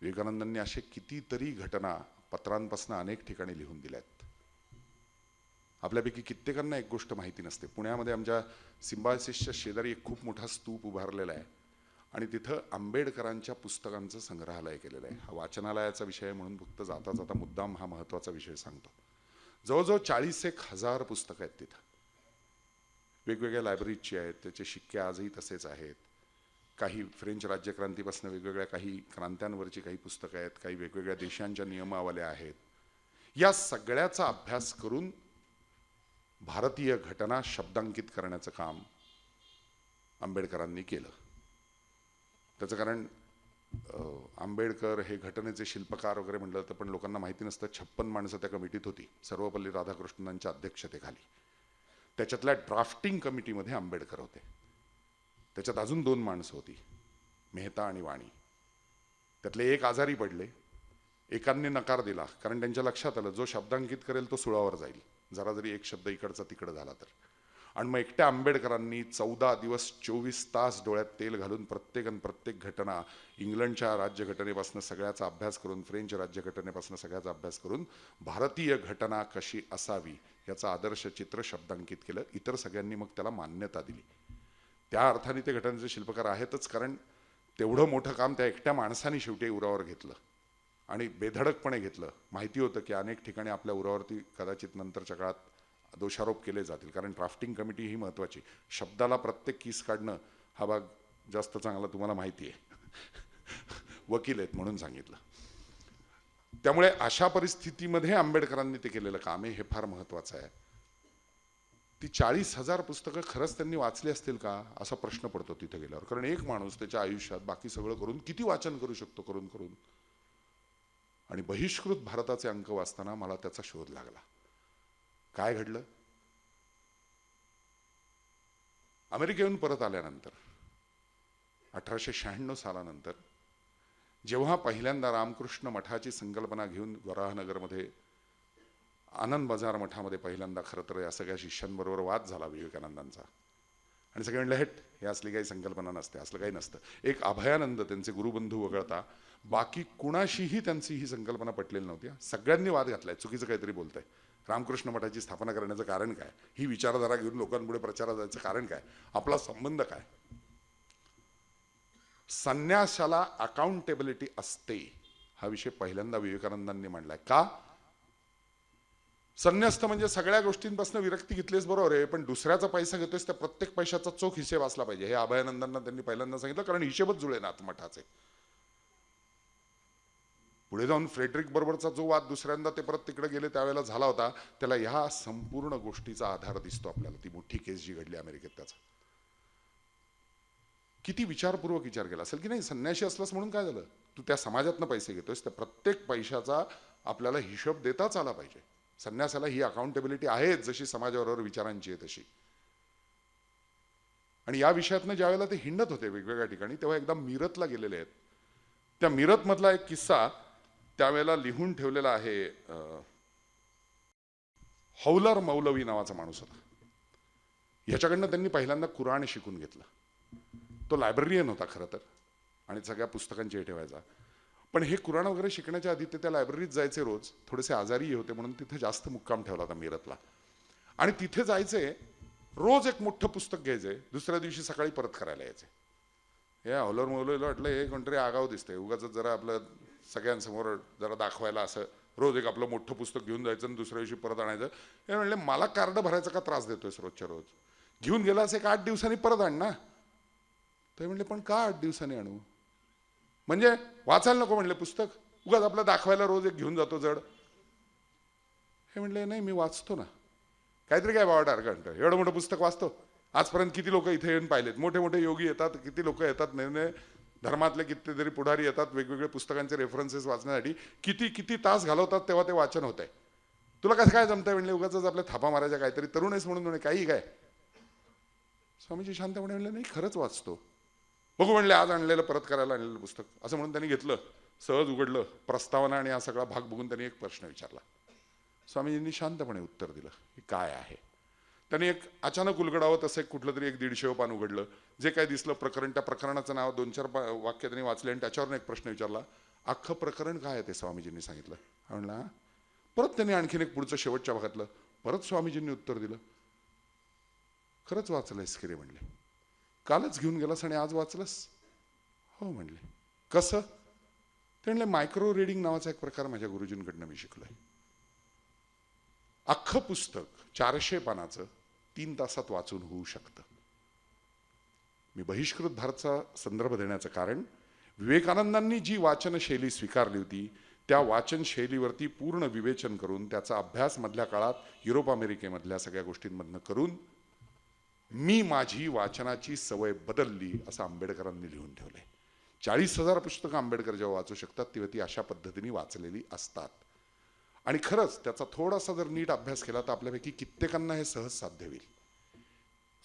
विवेकानंदांनी असे कितीतरी घटना पत्रांपासून अनेक ठिकाणी लिहून दिल्यात. आपल्यापैकी कित्येकांना एक गोष्ट माहिती नसते. पुण्यामध्ये आमच्या सिम्बायसिसच्या शेजारी एक खूप मोठा स्तूप उभारलेला आहे आणि तिथं आंबेडकरांच्या पुस्तकांचं संग्रहालय केलेलं आहे. हा वाचनालयाचा विषय आहे म्हणून फक्त जाता जाता मुद्दाम हा महत्त्वाचा विषय सांगतो. जवळजवळ 40,000 पुस्तकं आहेत तिथं, वेगवेगळ्या लायब्ररीजची आहेत. त्याचे शिक्के आजही तसेच आहेत. काही फ्रेंच राज्यक्रांतीपासून वेगवेगळ्या काही क्रांत्यांवरची काही पुस्तकं आहेत, काही वेगवेगळ्या देशांच्या नियमावल्या आहेत. या सगळ्याचा अभ्यास करून भारतीय घटना शब्दांकित करण्याचं काम आंबेडकरांनी केलं. त्याचं कारण आंबेडकर हे घटनेचे शिल्पकार वगैरे म्हटलं तर पण लोकांना माहिती नसतं. 56 माणसं त्या कमिटीत होती, सर्वपल्ली राधाकृष्णनांच्या अध्यक्षतेखाली. त्याच्यातल्या ड्राफ्टिंग कमिटीमध्ये आंबेडकर होते. त्याच्यात अजून 2 माणसं होती, मेहता आणि वाणी. त्यातले एक आजारी पडले, एकांनी नकार दिला, कारण त्यांच्या लक्षात आलं जो शब्दांकित करेल तो सुळावर जाईल, जरा जरी एक शब्द इकडचा तिकडं झाला तर. आणि मग एकट्या आंबेडकरांनी 14 दिवस 24 तास डोळ्यात तेल घालून प्रत्येक घटना, इंग्लंडच्या राज्यघटनेपासून सगळ्याचा अभ्यास करून, फ्रेंच राज्यघटनेपासून सगळ्याचा अभ्यास करून भारतीय घटना कशी असावी याचं आदर्श चित्र शब्दांकित केलं. इतर सगळ्यांनी मग त्याला मान्यता दिली. त्या अर्थाने ते घटनेचे शिल्पकार आहेतच, कारण तेवढं मोठं काम त्या एकट्या माणसाने शेवटी उरावर घेतलं आणि बेधडकपणे घेतलं. माहिती होतं की अनेक ठिकाणी आपल्या उरावरती कदाचित नंतरच्या काळात दोषारोप केले जातील, कारण ड्राफ्टिंग कमिटी ही महत्त्वाची. शब्दाला प्रत्येक किस काढणं हा भाग जास्त चांगला तुम्हाला माहिती आहे. वकील आहेत म्हणून सांगितलं. त्यामुळे अशा परिस्थितीमध्ये आंबेडकरांनी ते केलेलं काम आहे, हे फार महत्त्वाचं आहे. ती 40,000 पुस्तकं खरंच त्यांनी वाचली असतील का असा प्रश्न पडतो तिथे गेल्यावर. कारण एक माणूस त्याच्या आयुष्यात बाकी सगळं करून किती वाचन करू शकतो करून करून. आणि बहिष्कृत भारताचे अंक वाचताना मला त्याचा शोध लागला. काय घडलं? अमेरिकेहून परत आल्यानंतर 1896 सालानंतर जेव्हा पहिल्यांदा रामकृष्ण मठाची संकल्पना घेऊन वराहनगरमध्ये आनंद बाजार मठामध्ये पहिल्यांदा खरं तर या सगळ्या शिष्यांबरोबर वाद झाला विवेकानंदांचा, आणि सगळे म्हणले हेट, हे असली काही संकल्पना नसते, असलं काही नसतं. एक अभयानंद त्यांचे गुरुबंधू वगळता बाकी कुणाशीही त्यांची ही संकल्पना पटलेली नव्हती. सगळ्यांनी वाद घातलाय, चुकीचं काहीतरी बोलतंय. रामकृष्ण मठाची स्थापना करण्याचं कारण काय, ही विचारधारा घेऊन लोकांपुढे प्रचारात जायचं कारण काय, आपला संबंध काय. संन्यासाला अकाउंटेबिलिटी असते हा विषय पहिल्यांदा विवेकानंदांनी मांडलाय. का? संन्यस्त म्हणजे सगळ्या गोष्टींपासून विरक्ती घेतलीच बरोबर आहे, पण दुसऱ्याचा पैसा घेतोयस त्या प्रत्येक पैशाचा चोख हिशेब असला पाहिजे. हे अभयानंदांना त्यांनी पहिल्यांदा सांगितलं, कारण हिशेबच जुळेनात मठाचे. पुढे जाऊन फ्रेडरिक बरोबरचा जो वाद दुसऱ्यांदा ते परत तिकडे गेले त्यावेळेला झाला होता, त्याला ह्या संपूर्ण गोष्टीचा आधार दिसतो आपल्याला. ती मोठी केस जी घडली अमेरिकेत त्याचा किती विचारपूर्वक विचार केला असेल की नाही. संन्याशी असलास म्हणून काय झालं, तू त्या समाजातनं पैसे घेतोयस, त्या प्रत्येक पैशाचा आपल्याला हिशोब देताच आला पाहिजे. संन्यासाला ही अकाउंटेबिलिटी आहे जशी समाजाबरोबर विचारांची आहे तशी. आणि या विषयातनं ज्यावेळेला ते हिंडत होते वेगवेगळ्या ठिकाणी, तेव्हा एकदा मिरतला गेलेले आहेत. त्या मिरत मधला एक किस्सा त्यावेळेला लिहून ठेवलेला आहे. हौलर मौलवी नावाचा माणूस होता. ह्याच्याकडनं त्यांनी पहिल्यांदा कुराण शिकून घेतलं. तो लायब्ररियन होता खरं तर, आणि सगळ्या पुस्तकांची हे ठेवायचा. पण हे कुराण वगैरे शिकण्याच्या आधी ते त्या लायब्ररीत जायचे रोज. थोडेसे आजारी होते म्हणून तिथे जास्त मुक्काम ठेवला होता मिरतला. आणि तिथे जायचे, रोज एक मोठं पुस्तक घ्यायचे, दुसऱ्या दिवशी सकाळी परत करायला यायचे. हे हौलर मौलवीला वाटलं हे कोणतरी आगाव दिसतंय, उगाच जरा आपलं सगळ्यांसमोर जरा दाखवायला असं रोज एक आपलं मोठं पुस्तक घेऊन जायचं आणि दुसऱ्या दिवशी परत आणायचं. हे म्हणले मला कार्ड भरायचा का त्रास देतोय रोजच्या रोज, घेऊन गेलास एक 8 दिवसांनी परत आण ना, ते म्हणले पण का 8 दिवसांनी आणू? म्हणजे वाचायला नको म्हणले पुस्तक, उगाच आपलं दाखवायला रोज एक घेऊन जातो जड. हे म्हणले नाही मी वाचतो ना. काहीतरी काय बाबा टारगंट, एवढं मोठं पुस्तक वाचतो. आजपर्यंत किती लोक इथे येऊन पाहिलेत, मोठे मोठे योगी येतात, किती लोक येतात, नवीन धर्मातले कितीतरी पुढारी येतात वेगवेगळे पुस्तकांचे रेफरन्सेस वाचण्यासाठी, किती किती तास घालवतात तेव्हा ते वाचन होत आहे. तुला कसं काय जमतंय म्हणले, उगाच आपल्या थापा मारायच्या, काहीतरी तरुण आहेस म्हणून म्हणे काही काय. स्वामीजी शांतपणे म्हणले नाही खरंच वाचतो. बघू म्हणले आज आणलेलं परत करायला आणलेलं पुस्तक, असं म्हणून त्यांनी घेतलं, सहज उघडलं, प्रस्तावना आणि हा सगळा भाग बघून त्यांनी एक प्रश्न विचारला. स्वामीजींनी शांतपणे उत्तर दिलं हे काय आहे. त्यांनी एक अचानक उलगडावं तसं एक कुठलं तरी एक 150 पान उघडलं, जे काय दिसलं प्रकरण, त्या प्रकरणाचं नाव 2-4 वाक्य त्यांनी वाचले आणि त्याच्यावर एक प्रश्न विचारला. अख्खं प्रकरण काय आहे ते स्वामीजींनी सांगितलं. म्हणला परत त्यांनी आणखीन एक पुढचं शेवटच्या भागातलं परत स्वामीजींनी उत्तर दिलं. खरंच वाचलंयस की रे म्हणले, कालच घेऊन गेलास आणि आज वाचलंस? हो म्हणले. कसं? ते म्हणले मायक्रो रिडिंग नावाचा एक प्रकार माझ्या गुरुजींकडनं मी शिकलोय. अख्खं पुस्तक 400 पानाचं 3 तासात वाचून होऊ शकतं. मी बहिष्कृत भारतचा संदर्भ देण्याचं कारण, विवेकानंदांनी जी वाचन शैली स्वीकारली होती त्या वाचन शैलीवरती पूर्ण विवेचन करून त्याचा अभ्यास मधल्या काळात युरोप अमेरिकेमधल्या सगळ्या गोष्टींमधनं करून मी माझी वाचनाची सवय बदलली असं आंबेडकरांनी लिहून ठेवलंय. 40,000 पुस्तकं आंबेडकर जेव्हा वाचू शकतात तेव्हा ती अशा पद्धतीने वाचलेली असतात. आणि खरंच त्याचा थोडासा जर नीट अभ्यास केला तर आपल्यापैकी कित्येकांना हे सहज साध्य होईल.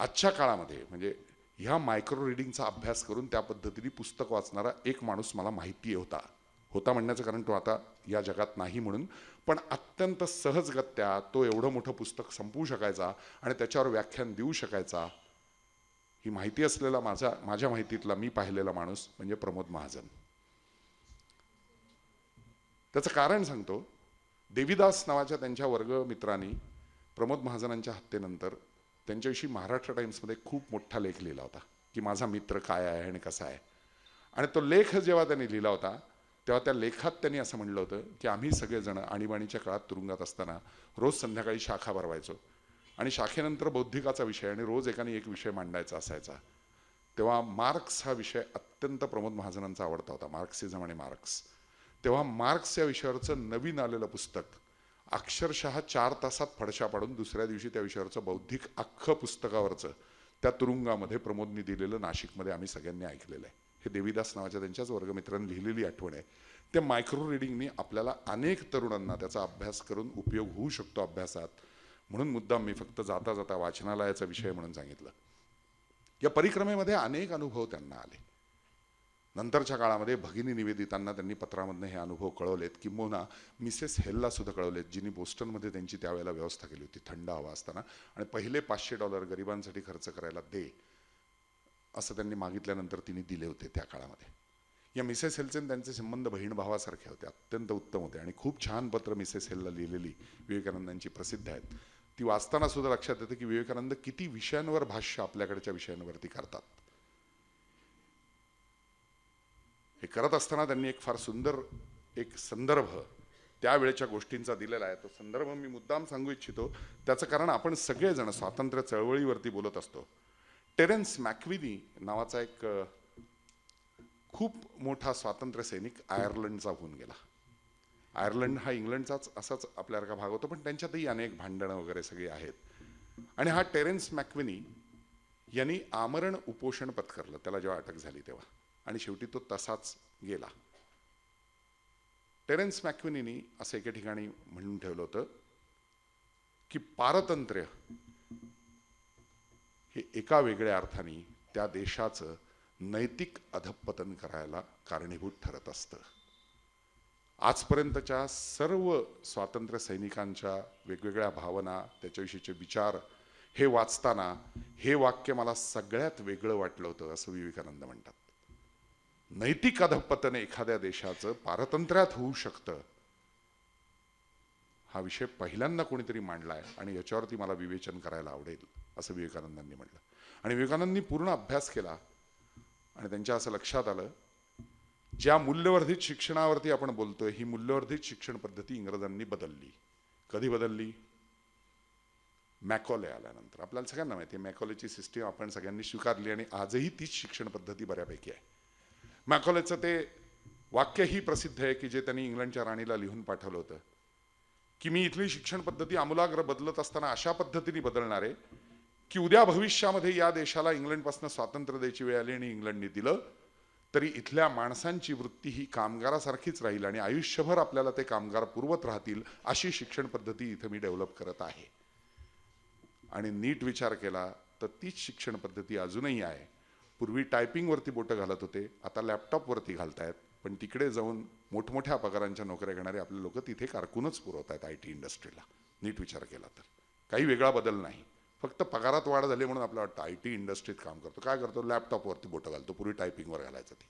आजच्या काळामध्ये म्हणजे ह्या मायक्रो रिडिंगचा अभ्यास करून त्या पद्धतीने पुस्तक वाचणारा एक माणूस मला माहिती होता म्हणण्याचं कारण तो आता या जगात नाही म्हणून, पण अत्यंत सहजगत्या तो एवढं मोठं पुस्तक संपवू शकायचा आणि त्याच्यावर व्याख्यान देऊ शकायचा. ही माहिती असलेला माझ्या माहितीतला मी पाहिलेला माणूस म्हणजे प्रमोद महाजन. त्याचं कारण सांगतो. देवीदास नावाच्या त्यांच्या वर्गमित्रांनी प्रमोद महाजनांच्या हत्येनंतर त्यांच्याविषयी महाराष्ट्र टाइम्समध्ये खूप मोठा लेख लिहिला होता की माझा मित्र काय आहे आणि कसा आहे. आणि तो लेख जेव्हा त्यांनी लिहिला होता तेव्हा त्या लेखात त्यांनी असं म्हणलं होतं की आम्ही सगळेजण आणीबाणीच्या काळात तुरुंगात असताना रोज संध्याकाळी शाखा भरवायचो आणि शाखेनंतर बौद्धिकाचा विषय आणि रोज एकाने एक विषय मांडायचा असायचा. तेव्हा मार्क्स हा विषय अत्यंत प्रमोद महाजनांचा आवडता होता, मार्क्सिझम आणि मार्क्स. तेव्हा मार्क्स या विषयावरचं नवीन आलेलं पुस्तक अक्षरशः 4 तासात फडशा पाडून दुसऱ्या दिवशी त्या विषयावरचं बौद्धिक अख्खं पुस्तकावरचं त्या तुरुंगामध्ये प्रमोदनी दिलेलं नाशिकमध्ये आम्ही सगळ्यांनी ऐकलेलं आहे. हे देवीदास नावाच्या त्यांच्याच वर्गमित्रांनी लिहिलेली आठवण आहे. ते मायक्रो रिडिंगनी आपल्याला अनेक तरुणांना त्याचा अभ्यास करून उपयोग होऊ शकतो अभ्यासात. म्हणून मुद्दाम मी फक्त जाता जाता वाचनालयाचा विषय म्हणून सांगितलं. या परिक्रमेमध्ये अनेक अनुभव त्यांना आले. नंतरच्या काळामध्ये भगिनी निवेदितांना त्यांनी पत्रामधनं हे अनुभव कळवलेत, किंबहुना मिसेस हेलला सुद्धा कळवलेत, जिनी बोस्टनमध्ये त्यांची त्यावेळेला व्यवस्था केली होती थंड हवा असताना, आणि पहिले $500 गरिबांसाठी खर्च करायला दे असं त्यांनी मागितल्यानंतर तिने दिले होते त्या काळामध्ये. या मिसेस हेलचे त्यांचे संबंध बहीण भावासारखे होते, अत्यंत उत्तम होते. आणि खूप छान पत्र मिसेस हेलला लिहिलेली विवेकानंदांची प्रसिद्ध आहेत. ती वाचताना सुद्धा लक्षात येतं की विवेकानंद किती विषयांवर भाष्य आपल्याकडच्या विषयांवरती करतात. हे करत असताना त्यांनी एक फार सुंदर एक संदर्भ त्यावेळेच्या गोष्टींचा दिलेला आहे. तो संदर्भ मी मुद्दाम सांगू इच्छितो, त्याचं कारण आपण सगळेजण स्वातंत्र्य चळवळीवरती बोलत असतो. टेरेन्स मॅक्विनी नावाचा एक खूप मोठा स्वातंत्र्य सैनिक आयर्लंडचा होऊन गेला. आयर्लंड हा इंग्लंडचाच असाच आपल्यासारखा भाग होतो, पण त्यांच्यातही अनेक भांडणं वगैरे सगळी आहेत. आणि हा टेरेन्स मॅक्विनी यांनी आमरण उपोषण पत्करलं त्याला जेव्हा अटक झाली तेव्हा, आणि शेवटी तो तसाच गेला. टेरेन्स मॅक्विनीनी असं एके ठिकाणी म्हणून ठेवलं होतं की पारतंत्र्य हे एका वेगळ्या अर्थाने त्या देशाचं नैतिक अधःपतन करायला कारणीभूत ठरत असतं. आजपर्यंतच्या सर्व स्वातंत्र्य सैनिकांच्या वेगवेगळ्या भावना, त्याच्याविषयीचे विचार हे वाचताना हे वाक्य मला सगळ्यात वेगळं वाटलं होतं असं विवेकानंद म्हणतात. नैतिक अधःपतन एखाद्या देशाचं पारतंत्र्यात होऊ शकतं, हा विषय पहिल्यांदा कोणीतरी मांडलाय आणि याच्यावरती मला विवेचन करायला आवडेल असं विवेकानंदांनी म्हटलं. आणि विवेकानंदांनी पूर्ण अभ्यास केला आणि त्यांच्या असं लक्षात आलं, ज्या मूल्यवर्धित शिक्षणावरती आपण बोलतोय ही मूल्यवर्धित शिक्षण पद्धती इंग्रजांनी बदलली. कधी बदलली? मॅकॉले आल्यानंतर आपल्याला सगळ्यांना माहिती आहे मॅकॉलेची सिस्टीम आपण सगळ्यांनी स्वीकारली आणि आजही तीच शिक्षण पद्धती बऱ्यापैकी आहे. मॅकॉलेचं ते वाक्यही प्रसिद्ध आहे की जे त्यांनी इंग्लंडच्या राणीला लिहून पाठवलं होतं की मी इथली शिक्षण पद्धती आमूलाग्र बदलत असताना अशा पद्धतीने बदलणार आहे की उद्या भविष्यामध्ये या देशाला इंग्लंडपासून स्वातंत्र्य द्यायची वेळ आली आणि इंग्लंडने दिलं तरी इथल्या माणसांची वृत्ती ही कामगारासारखीच राहील आणि आयुष्यभर आपल्याला ते कामगार पुरवत राहतील अशी शिक्षण पद्धती इथं मी डेव्हलप करत आहे. आणि नीट विचार केला तर तीच शिक्षण पद्धती अजूनही आहे. पूर्वी टायपिंगवरती बोटं घालत होते, आता लॅपटॉपवरती घालतायत, पण तिकडे जाऊन मोठमोठ्या पगारांच्या नोकऱ्या घेणारे आपले लोक तिथे कारकूनच पुरवत आहेत IT इंडस्ट्रीला. नीट विचार केला तर काही वेगळा बदल नाही, फक्त पगारात वाढ झाली म्हणून आपल्याला वाटतं IT इंडस्ट्रीत काम करतो. काय करतो? लॅपटॉपवरती बोटं घालतो, पूर्वी टायपिंगवर घालायचं ते.